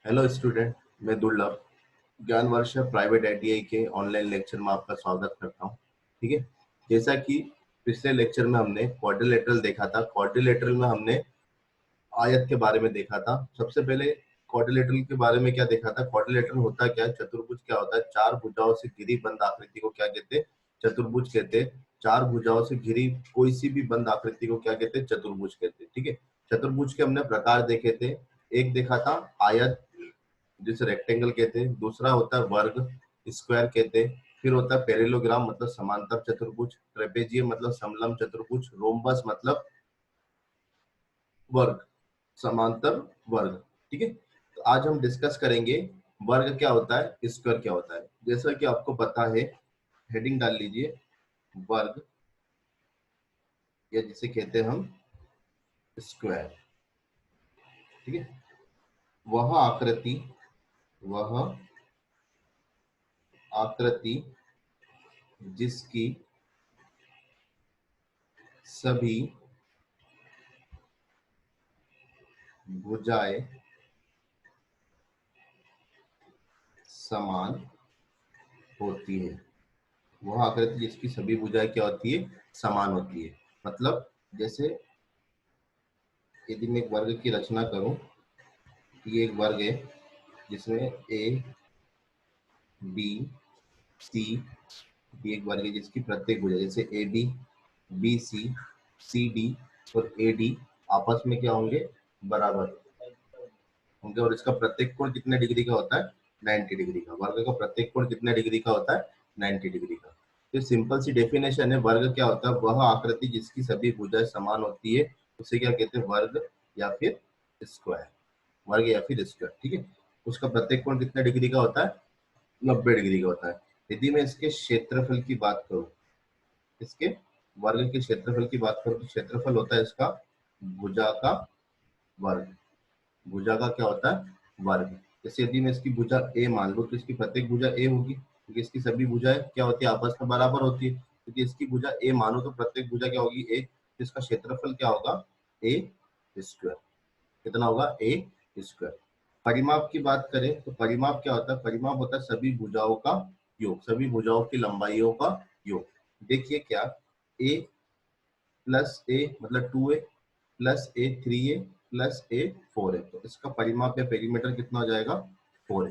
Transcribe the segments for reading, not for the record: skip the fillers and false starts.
Hello student, मैं दुर्लभ ज्ञान वर्ष प्राइवेट आईटीआई के ऑनलाइन लेक्चर में आपका स्वागत करता हूं। ठीक है, जैसा कि पिछले लेक्चर में हमने क्वाड्रिलेटरल देखा था। क्वाड्रिलेटरल में हमने आयत के बारे में देखा था। सबसे पहले क्वाड्रिलेटरल के बारे में क्या देखा था? क्वाड्रिलेटरल होता क्या है, चतुर्भुज क्या होता है, चार भुजाओं से घिरी बंद आकृति को क्या कहते हैं? चतुर्भुज कहते हैं। चार भुजाओं से घिरी कोई सी भी बंद आकृति को क्या कहते हैं? चतुर्भुज कहते हैं। ठीक है, चतुर्भुज के हमने प्रकार देखे थे। एक देखा था आयत, जिसे रेक्टेंगल कहते हैं। दूसरा होता है वर्ग, स्क्वायर कहते हैं। फिर होता है पैरेललोग्राम मतलब समांतर चतुर्भुज, ट्रेपेजियम मतलब समलंब चतुर्भुज, रोम्बस मतलब वर्ग, समांतर वर्ग। ठीक है, तो आज हम डिस्कस करेंगे वर्ग क्या होता है, स्क्वायर क्या होता है। जैसा कि आपको पता है, हेडिंग डाल लीजिए वर्ग, या जिसे कहते हैं हम स्क्वायर। ठीक है, वह आकृति, वह आकृति जिसकी सभी भुजाएं समान होती है। वह आकृति जिसकी सभी भुजाएं क्या होती है? समान होती है। मतलब जैसे यदि मैं एक वर्ग की रचना करूं, ये एक वर्ग है जिसमें ए बी सी, ये एक वर्ग है जिसकी प्रत्येक भुजा, जैसे ए बी सी डी और ए डी आपस में क्या होंगे? बराबर होंगे। और इसका प्रत्येक कोण कितने डिग्री का होता है? 90 डिग्री का। वर्ग का प्रत्येक कोण कितने डिग्री का होता है? 90 डिग्री का। तो सिंपल सी डेफिनेशन है, वर्ग क्या होता है? वह आकृति जिसकी सभी भुजाएं समान होती है, उसे क्या कहते हैं? वर्ग या फिर स्क्वायर। वर्ग या फिर स्क्वायर। ठीक है, उसका प्रत्येक कोण कितने डिग्री का होता है? 90 डिग्री का होता है। यदि मैं इसके क्षेत्रफल की बात करूं, इसके वर्ग के क्षेत्रफल की बात करूं, तो क्षेत्रफल होता है इसका भुजा का वर्ग। भुजा का क्या होता है? वर्ग। जैसे यदि मैं इसकी भुजा ए मान लूं, तो इसकी प्रत्येक भुजा ए होगी, क्योंकि इसकी सभी भुजाएं क्या होती है? आपस में बराबर होती है। क्योंकि इसकी भुजा ए मानो तो प्रत्येक भुजा क्या होगी? ए। तो इसका क्षेत्रफल क्या होगा? ए स्क्वायर। कितना होगा? ए स्क्वायर। परिमाप की बात करें तो परिमाप क्या होता है? परिमाप होता है सभी भुजाओं का योग, सभी भुजाओं की लंबाइयों का योग। देखिए क्या, ए प्लस ए मतलब 2a प्लस ए 3a प्लस ए 4a, तो इसका परिमाप या पेरीमीटर कितना हो जाएगा? 4a।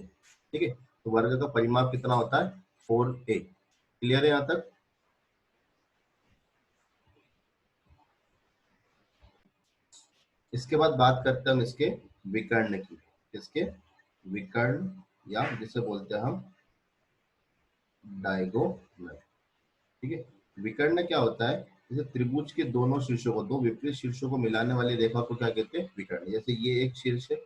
ठीक है, तो वर्ग का परिमाप कितना होता है? 4a। क्लियर है यहाँ तक? इसके बाद बात करते हैं हम इसके विकर्ण की। इसके विकर्ण, या जिसे बोलते हैं हम डायगोनल। ठीक है, विकर्ण क्या होता है? जैसे त्रिभुज के दोनों शीर्षों को, दो विपरीत शीर्षों को मिलाने वाली रेखा को क्या कहते हैं? विकर्ण। जैसे ये एक शीर्ष है,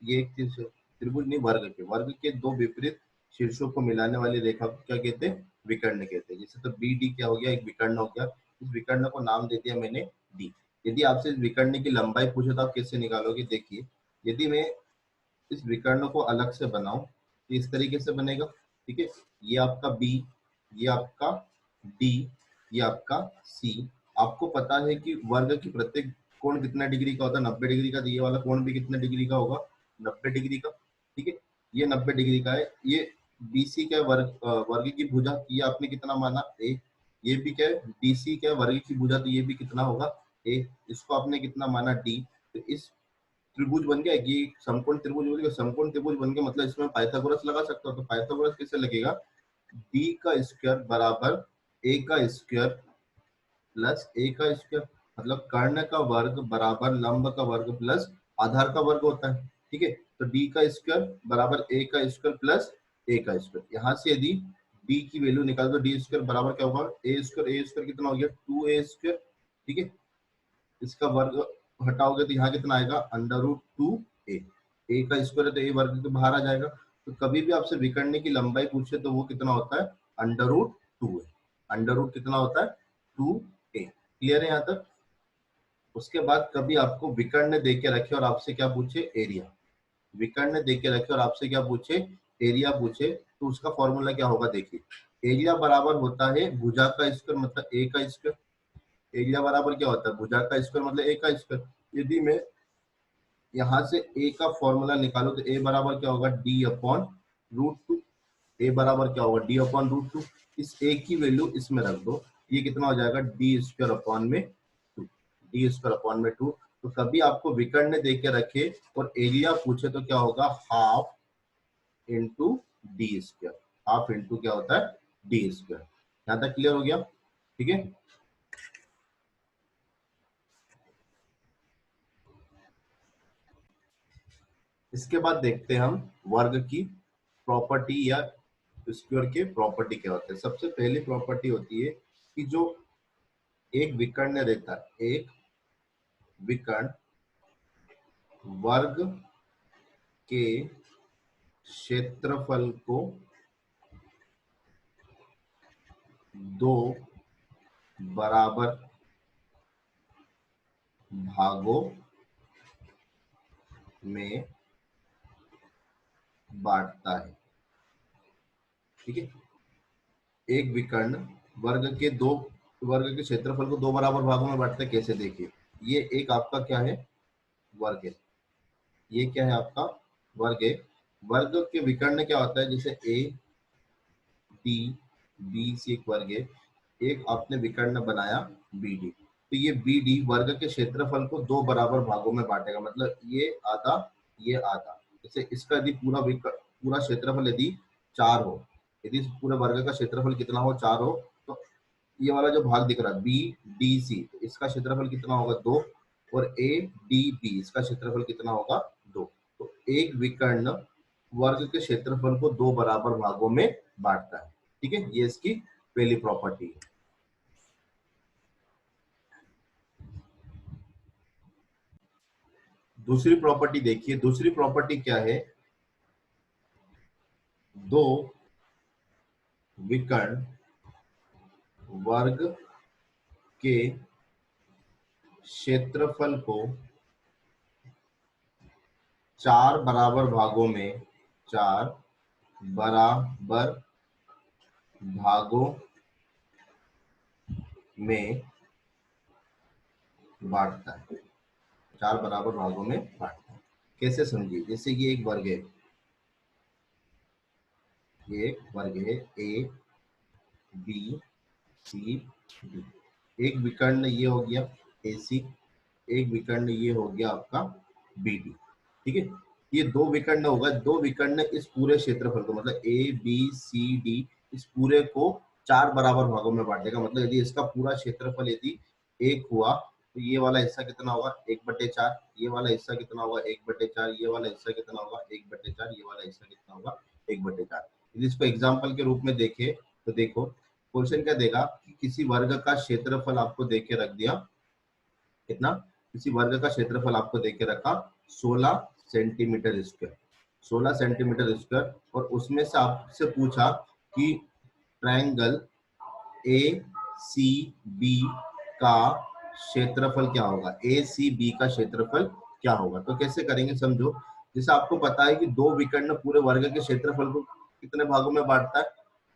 ये एक शीर्ष है। त्रिभुज नहीं, वर्ग के दो विपरीत शीर्षों को मिलाने वाली रेखा को क्या कहते हैं? विकर्ण कहते हैं। जैसे तो बी डी क्या हो गया? एक विकर्ण हो गया। इस विकर्ण को नाम दे दिया मैंने डी। यदि आपसे इस विकर्ण की लंबाई पूछे तो आप कैसे निकालोगे? देखिए, यदि मैं इस विकर्ण को अलग से बनाऊं तो इस तरीके से बनेगा। ठीक है, ये आपका बी, ये आपका डी, ये आपका सी। आपको पता है कि वर्ग की प्रत्येक कोण कितना डिग्री का होता है? 90 डिग्री का। तो ये वाला कोण भी कितने डिग्री का होगा? 90 डिग्री का। ठीक है, ये 90 डिग्री का है। ये बीसी क्या है? वर्ग की भुजा, ये आपने कितना माना? ए। ये भी क्या है? बीसी क्या है? वर्ग की भुजा, तो ये भी कितना होगा? ए। इसको आपने कितना माना? डी। तो इस त्रिभुज बन गया, ये समकोण त्रिभुज बन गया। समकोण त्रिभुज बन गया मतलब इसमें पाइथागोरस लगा सकता हूं। तो पाइथागोरस कैसे लगेगा? डी का स्क्वायर बराबर ए का स्क्वायर प्लस ए का स्क्वायर, मतलब कर्ण का वर्ग बराबर लंब का वर्ग प्लस आधार का वर्ग होता है। ठीक है, तो डी का स्क्वायर बराबर ए का स्क्वायर प्लस ए का स्क्वायर। यहाँ से यदि डी की वैल्यू निकाल दो, डी स्क्वायर बराबर क्या होगा? ए स्क्वायर। ए स्क्वायर कितना हो गया? 2a square. ठीक है, इसका वर्ग हटाओगे तो यहाँ कितना आएगा? √2a। ए का स्क्वायर है तो ए वर्ग के बाहर आ जाएगा। तो कभी भी आपसे विकर्ण की लंबाई पूछे तो वो कितना होता है? √2 है। अंडर रूट कितना होता है? 2a। क्लियर है यहाँ तक? उसके बाद कभी आपको विकर्ण दे के रखे और आपसे क्या पूछे? एरिया। विकर्ण दे के रखे और आपसे क्या पूछे? एरिया पूछे, तो उसका फॉर्मूला क्या होगा? देखिए, एरिया बराबर होता है भुजा का स्क्वायर मतलब ए का स्क्वायर। एरिया बराबर क्या होता है? भुजा का स्क्वायर मतलब ए का स्क्वायर। यदि मैं यहां से a का फॉर्मूला निकालो तो a बराबर क्या होगा, d/√2। a बराबर क्या होगा, d/√2। इस a की वैल्यू इसमें रख दो, ये कितना हो जाएगा, d²/2। d²/2। तो कभी आपको विकर्ण दे के रखे और एरिया पूछे तो क्या होगा, half into d²। Half into क्या होता है, d²। यहां तक क्लियर हो गया, ठीक है। इसके बाद देखते हैं हम वर्ग की प्रॉपर्टी या स्क्वायर के प्रॉपर्टी क्या होते हैं। सबसे पहली प्रॉपर्टी होती है कि जो एक विकर्ण रहता है, एक विकर्ण वर्ग के क्षेत्रफल को दो बराबर भागों में बांटता है, ठीक है। एक विकर्ण वर्ग के क्षेत्रफल को दो बराबर भागों में बांटता है, कैसे, देखिए। ये एक आपका क्या है, वर्ग है। ये क्या है आपका, वर्ग है। वर्ग के विकर्ण क्या होता है, जैसे ए डी, बी सी एक वर्ग है। एक आपने विकर्ण बनाया बी डी, तो ये बी डी वर्ग के क्षेत्रफल को दो बराबर भागों में बांटेगा। मतलब ये आधा, ये आधा। जैसे इसका यदि पूरा क्षेत्रफल यदि 4 हो, यदि पूरे वर्ग का क्षेत्रफल कितना हो, 4 हो, तो ये वाला जो भाग दिख रहा है बी डी सी, इसका क्षेत्रफल कितना होगा, 2। और ए डी बी, इसका क्षेत्रफल कितना होगा, 2। तो एक विकर्ण वर्ग के क्षेत्रफल को दो बराबर भागों में बांटता है, ठीक है। ये इसकी पहली प्रॉपर्टी है। दूसरी प्रॉपर्टी देखिए, दूसरी प्रॉपर्टी क्या है, दो विकर्ण वर्ग के क्षेत्रफल को चार बराबर भागों में, चार बराबर भागों में बांटता है, चार बराबर भागों में बांटता है। कैसे समझिए, जैसे ये एक वर्ग है, ये एक वर्ग है, ए बी सी डी। एक विकर्ण ये हो गया ए सी, एक विकर्ण ये हो गया आपका बी डी, ठीक है। ये दो विकर्ण होगा, दो विकर्ण इस पूरे क्षेत्रफल को, मतलब ए बी सी डी, इस पूरे को चार बराबर भागों में बांटेगा। मतलब यदि इसका पूरा क्षेत्रफल यदि एक हुआ, तो ये वाला हिस्सा कितना होगा, 1/4। ये वाला हिस्सा कितना होगा, 1/4। ये वाला हिस्सा कितना होगा, 1/4। ये वाला हिस्सा कितना होगा, 1/4। यदि इसको एग्जाम्पल के रूप में देखे तो देखो, क्वेश्चन क्या देगा कि किसी वर्ग का क्षेत्रफल आपको देके रख दिया, कितना, किसी वर्ग का क्षेत्रफल आपको देके रखा 16 सेंटीमीटर स्क्वायर, 16 सेंटीमीटर स्क्वायर। और उसमें से आपसे पूछा कि ट्रायंगल ए सी बी का क्षेत्रफल क्या होगा, ए सी बी का क्षेत्रफल क्या होगा। तो कैसे करेंगे, समझो। जैसे आपको पता है कि दो विकर्ण पूरे वर्ग के क्षेत्रफल को कितने भागों में बांटता है,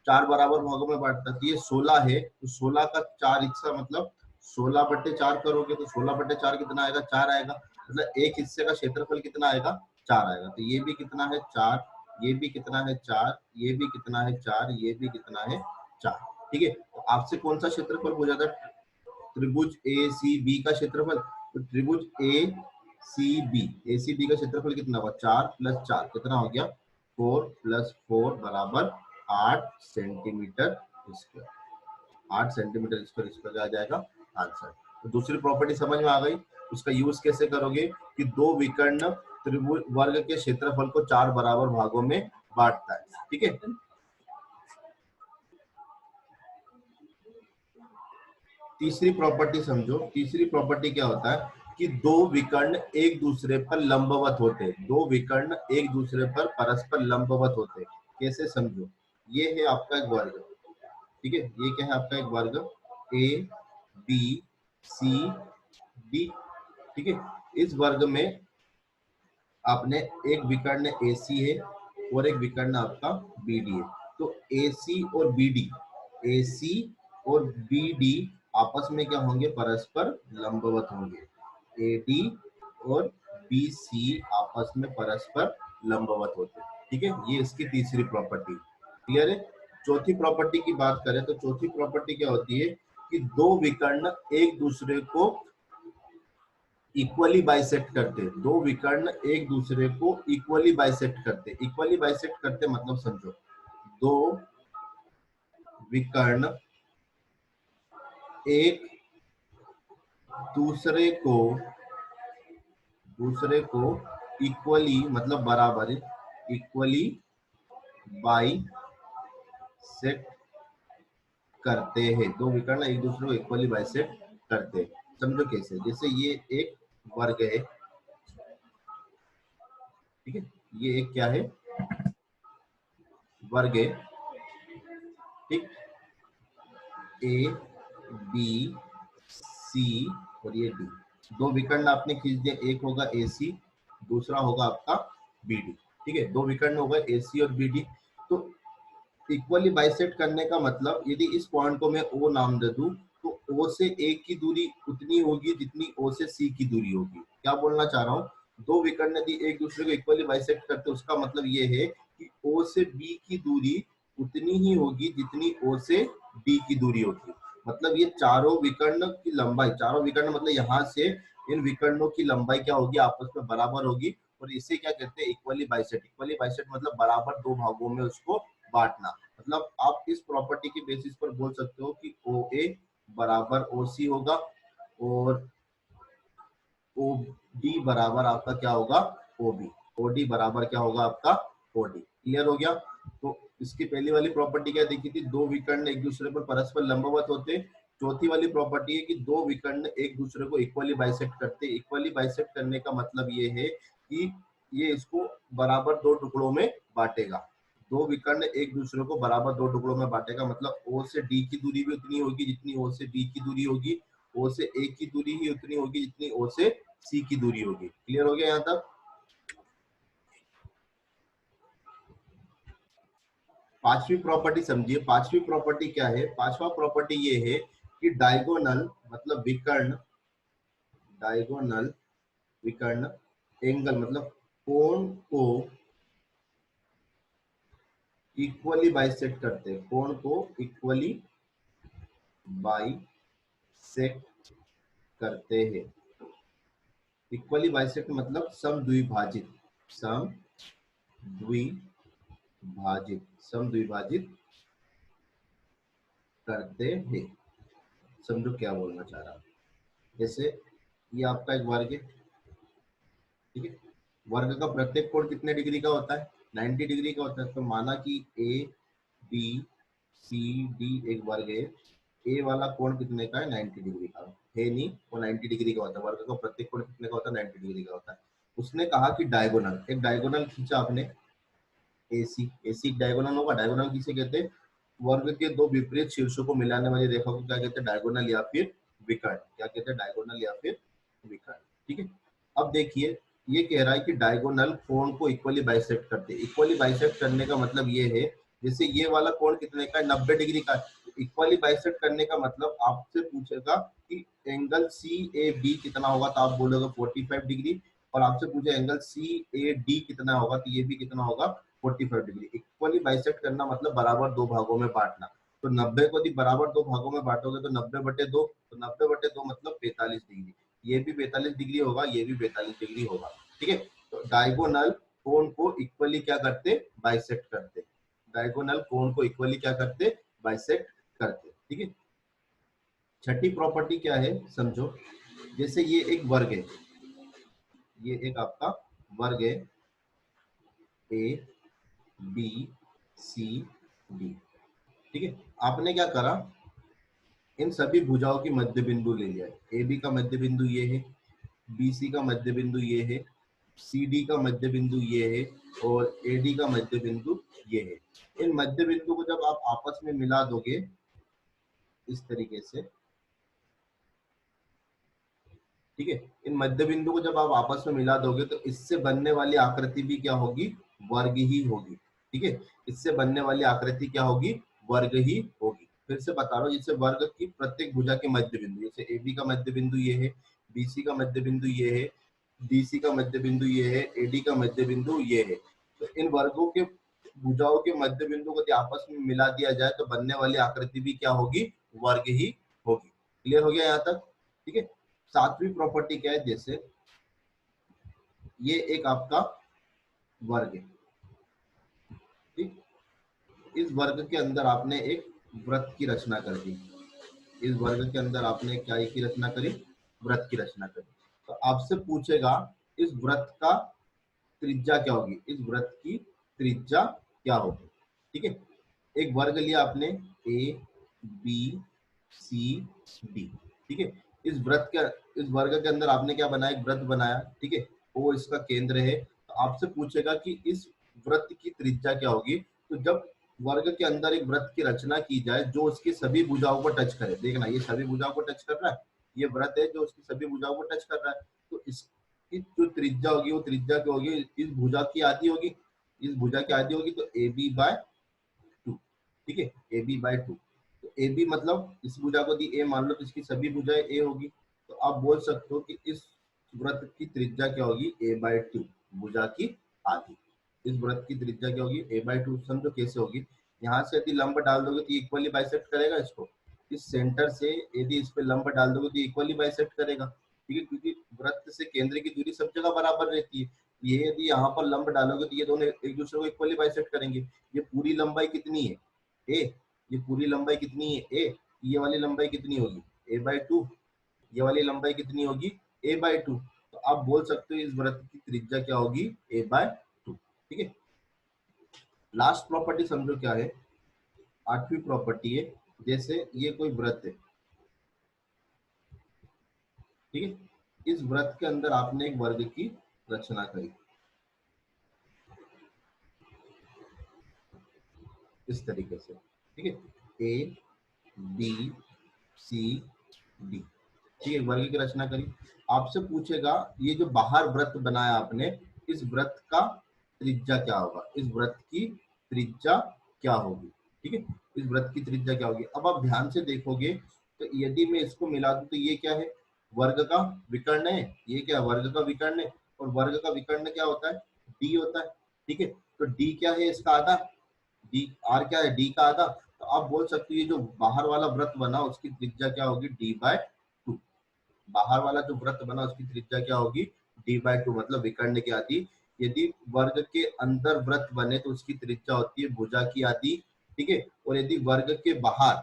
चार बराबर भागों में बांटता है। तो ये 16 है, तो 16 का 4 हिस्सा, मतलब 16/4 करोगे तो 16/4 कितना आएगा, 4 आएगा। मतलब एक हिस्से का क्षेत्रफल कितना आएगा, 4 आएगा। तो ये भी कितना है, 4। ये भी कितना है, 4। ये भी कितना है, 4। ये भी कितना है, 4, ठीक है। तो आपसे कौन सा क्षेत्रफल हो जाता है, त्रिभुज ए सी बी का क्षेत्रफल। तो त्रिभुज ए सी बी का क्षेत्रफल कितना होगा, 4 + 4 कितना हो गया, 4 + 4 बराबर 8 सेंटीमीटर स्क्वायर। 8 सेंटीमीटर स्क्वायर, इसका क्या आ जाएगा, आंसर। तो दूसरी प्रॉपर्टी समझ में आ गई। उसका यूज कैसे करोगे कि दो विकर्ण त्रिभुज वर्ग के क्षेत्रफल को चार बराबर भागों में बांटता है, ठीक है। तीसरी प्रॉपर्टी समझो। तीसरी प्रॉपर्टी क्या होता है कि दो विकर्ण एक दूसरे पर लंबवत होते हैं, दो विकर्ण एक दूसरे पर परस्पर लंबवत होते हैं। कैसे, समझो। ये है आपका एक वर्ग, ठीक है। ये क्या है आपका एक वर्ग, ए बी सी डी, ठीक है। इस वर्ग में आपने एक विकर्ण ए सी है और एक विकर्ण आपका बी डी है। तो ए सी और बी डी, ए सी और बी डी आपस में क्या होंगे, परस्पर लंबवत होंगे, ए डी और बी सी आपस में परस्पर लंबवत होते हैं। ठीक है, ये इसकी तीसरी प्रॉपर्टी। क्लियर है। चौथी प्रॉपर्टी की बात करें तो चौथी प्रॉपर्टी क्या होती है कि दो विकर्ण एक दूसरे को इक्वली बाइसेक्ट करते, दो विकर्ण एक दूसरे को इक्वली बाइसेक्ट करते। इक्वली बाइसेक्ट करते मतलब समझो, दो विकर्ण एक दूसरे को इक्वली मतलब बराबर, इक्वली बाइसेक्ट करते हैं। दो विकर्ण एक दूसरे को इक्वली बाइसेक्ट करते हैं। समझो कैसे, जैसे ये एक वर्ग है, ठीक है, ये एक क्या है, वर्ग है, ठीक, ए बी सी और ये डी। दो विकर्ण आपने खींच दिया, एक होगा ए सी, दूसरा होगा आपका बी डी। ठीक है, दो विकर्ण होगा ए सी और बी डी। तो इक्वली बाइसेक्ट करने का मतलब, यदि इस पॉइंट को मैं ओ नाम दे दूं तो ओ से ए की दूरी उतनी होगी जितनी ओ से सी की दूरी होगी। क्या बोलना चाह रहा हूँ, दो विकर्ण यदि एक दूसरे को इक्वली बाइसेक्ट करते उसका मतलब ये है कि ओ से बी की दूरी उतनी ही होगी जितनी ओ से डी की दूरी होगी। मतलब ये चारों विकर्ण की लंबाई, चारों विकर्ण मतलब यहाँ से इन विकर्णों की लंबाई क्या होगी, आपस में बराबर होगी। और इसे क्या कहते हैं, इक्वली बाइसेक्ट। इक्वली बाइसेक्ट मतलब बराबर दो भागों में उसको बांटना। मतलब आप इस प्रॉपर्टी के बेसिस पर बोल सकते हो कि ओ ए बराबर ओ सी होगा और ओ डी बराबर आपका क्या होगा, ओ बी। ओ डी बराबर क्या होगा आपका, ओ डी। क्लियर हो गया। तो इसकी पहली वाली प्रॉपर्टी क्या देखी थी, दो विकर्ण एक दूसरे पर परस्पर लंबवत होते। चौथी वाली प्रॉपर्टी है कि दो विकर्ण एक दूसरे को इक्वली बाइसेक्ट करते। इक्वली बाइसेक्ट करने का मतलब ये है कि ये इसको बराबर दो टुकड़ों में बांटेगा। दो विकर्ण एक दूसरे को बराबर दो टुकड़ों में बांटेगा, मतलब ओ से डी की दूरी भी उतनी होगी जितनी ओ से बी की दूरी होगी, ओ से ए की दूरी ही उतनी होगी जितनी ओ से सी की दूरी होगी। क्लियर हो गया यहाँ तक। पांचवी प्रॉपर्टी समझिए। पांचवी प्रॉपर्टी क्या है, पांचवा प्रॉपर्टी ये है कि डायगोनल मतलब विकर्ण, डायगोनल विकर्ण एंगल मतलब कोण को इक्वली बाइसेक्ट करते हैं, कोण को इक्वली बाइसेक्ट करते हैं। इक्वली बाइसेक्ट मतलब समद्विभाजित, समद्विभाजित करते हैं। समझो क्या बोलना चाह रहा हूं। जैसे ये आपका एक वर्ग है, ठीक है, वर्ग का प्रत्येक कोण कितने डिग्री का होता है, 90 डिग्री का होता है। तो माना कि ए बी सी डी एक वर्ग है, ए वाला कोण कितने का है, 90 डिग्री का है नहीं, वो 90 डिग्री का होता है। वर्ग का प्रत्येक कोण कितने का होता है, 90 डिग्री का होता है। उसने कहा कि डायगोनल, एक डायगोनल खींचा आपने, एसी। एसी डायगोनल होगा। डायगोनल किसे कहते हैं, वर्ग के दो विपरीत शीर्षों को मिलाने वाली रेखा को क्या कहते हैं, डायगोनल या फिर विकर्ण। क्या कहते हैं, डायगोनल या फिर विकर्ण। ठीक है। अब देखिए, ये कह रहा है कि डायगोनल कोण को इक्वली बाइसेक्ट करते हैं। इक्वली बाइसेक्ट करने का मतलब ये है, जैसे ये वाला कोण कितने का है, 90 डिग्री का है। इक्वली बाइसेक्ट करने का मतलब आपसे पूछेगा कि एंगल सी ए बी कितना होगा, तो आप बोलोगे 45 डिग्री। और आपसे पूछे एंगल सी ए डी कितना होगा, तो ये भी कितना होगा, 45 डिग्री। इक्वली बाइसेक्ट करना मतलब बराबर दो भागों में बांटना। तो 90 को यदि बराबर दो भागों में बांटोगे तो 90/2, तो 90/2 मतलब 45 डिग्री। ये भी 45 डिग्री होगा, ये भी 45 डिग्री होगा। ठीक है। तो डायगोनल कोण को इक्वली क्या करते, बाइसेक्ट करते। डायगोनल कोण को इक्वली क्या करते, बाइसेक्ट करते। ठीक है। छठी प्रॉपर्टी क्या है समझो, जैसे ये एक वर्ग है, ये एक आपका वर्ग है, ए बी सी डी। ठीक है। आपने क्या करा, इन सभी भुजाओं की मध्य बिंदु ले लिया। ए बी का मध्य बिंदु ये है, बी सी का मध्य बिंदु ये है, सी डी का मध्य बिंदु ये है और ए डी का मध्य बिंदु ये है। इन मध्य बिंदु को जब आप आपस में मिला दोगे इस तरीके से, ठीक है, इन मध्य बिंदु को जब आप आपस में मिला दोगे तो इससे बनने वाली आकृति भी क्या होगी, वर्ग ही होगी। ठीक है। इससे बनने वाली आकृति क्या होगी, वर्ग ही होगी। फिर से बता रहा हूँ, जैसे वर्ग की प्रत्येक भुजा के मध्य बिंदु, जैसे ए बी का मध्य बिंदु ये है, बी सी का मध्य बिंदु ये है, डीसी का मध्य बिंदु ये है, एडी का मध्य बिंदु ये है। तो इन वर्गों के भुजाओं के मध्य बिंदु को यदि आपस में मिला दिया जाए तो बनने वाली आकृति भी क्या होगी, वर्ग ही होगी। क्लियर हो गया यहाँ तक? ठीक है। सातवीं प्रॉपर्टी क्या है, जैसे ये एक आपका वर्ग है, ठीक, इस वर्ग के अंदर आपने एक वृत्त की रचना कर दी, इस वर्ग के अंदर आपने क्या की रचना करी, वृत्त की रचना करी। तो आपसे पूछेगा इस वृत्त का त्रिज्या क्या होगी, इस वृत्त की त्रिज्या क्या होगी। ठीक है, एक वर्ग लिया आपने ए बी सी डी। ठीक है, इस वृत्त के, इस वर्ग के अंदर आपने क्या बनाया, एक वृत्त बनाया। ठीक है, वो इसका केंद्र है। तो आपसे पूछेगा कि इस वृत्त की त्रिज्या क्या होगी। तो जब वर्ग के अंदर एक वृत्त की रचना की जाए जो उसकी सभी भुजाओं को टच करे, देखना ये सभी भुजाओं को टच कर रहा है, ये वृत्त है जो उसकी सभी भुजाओं को टच कर रहा है, तो इसकी जो त्रिज्या होगी वो त्रिज्या क्या होगी, इस भुजा की आधी होगी, इस भुजा की आधी होगी, तो ए बी बाय 2। ठीक है, ए बी बाय 2। तो ए बी मतलब इस भुजा को दी ए मान लो, तो इसकी सभी भुजाएं ए होगी। तो आप बोल सकते हो कि इस वृत्त की त्रिज्या क्या होगी, ए बाय 2, भुजा की आधी। इस वृत्त की त्रिज्या क्या होगी, ए बाय 2। समझो कैसे होगी, यहाँ से यदि लंब डाल दोगे तो इक्वली बाइसेक्ट करेगा इसको, इस सेंटर से यदि इस पे लंब डाल दोगे तो इक्वली बाइसेक्ट करेगा। ठीक है, क्योंकि वृत्त से केंद्र की दूरी सब जगह बराबर रहती है। ये यदि यहाँ पर लंब डालोगे तो ये दोनों एक दूसरे को इक्वली बाइसेक्ट करेंगे। ये पूरी लंबाई कितनी है, ए, ये पूरी लंबाई कितनी है ए, ये वाली लंबाई कितनी होगी, ए बाय 2, ये वाली लंबाई कितनी होगी, ए बाय 2। तो आप बोल सकते हो इस वृत्त की त्रिज्या क्या होगी, ए बाय 2। ठीक है, लास्ट प्रॉपर्टी समझो क्या है, आठवीं प्रॉपर्टी है, जैसे ये कोई वृत्त है। ठीक है, इस वृत्त के अंदर आपने एक वर्ग की रचना करी इस तरीके से। ठीक है, ए बी सी डी। ठीक है, वर्ग की रचना करी। आपसे पूछेगा ये जो बाहर वृत्त बनाया आपने, इस वृत्त का त्रिज्या क्या होगा, इस वृत्त की त्रिज्या क्या होगी। ठीक है, इस वृत्त की त्रिज्या क्या होगी। अब आप ध्यान से देखोगे तो यदि मैं इसको मिला दूं तो ये क्या है, वर्ग का विकर्ण है। ये क्या है, वर्ग का विकर्ण है। और वर्ग का विकर्ण क्या होता है, डी होता है। ठीक है, तो डी क्या है, इसका आधा, डी, आर क्या है, डी का आधा। तो आप बोल सकते हो ये जो बाहर वाला वृत्त बना उसकी त्रिज्या क्या होगी, डी बाय 2। बाहर वाला जो वृत्त बना उसकी त्रिज्या क्या होगी, डी बाय 2, मतलब विकर्ण की आधी। यदि वर्ग के अंदर वृत्त बने तो उसकी त्रिज्या होती है भुजा की आधी। ठीक है, और यदि वर्ग के बाहर,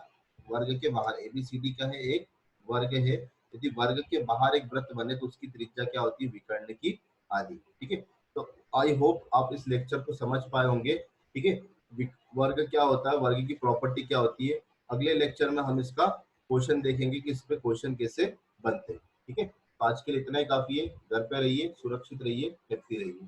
वर्ग के बाहर एबीसीडी का है एक वर्ग है, यदि वर्ग के बाहर एक वृत्त बने तो उसकी त्रिज्या क्या होती है, विकर्ण की आधी। ठीक है, तो आई होप आप इस लेक्चर को समझ पाए होंगे। ठीक है, वर्ग क्या होता है, वर्ग की प्रॉपर्टी क्या होती है। अगले लेक्चर में हम इसका क्वेश्चन देखेंगे कि इस पे क्वेश्चन कैसे बनते हैं। ठीक है, तो आज के लिए इतना ही काफी है। घर पे रहिए, सुरक्षित रहिए, हेल्थी रहिए।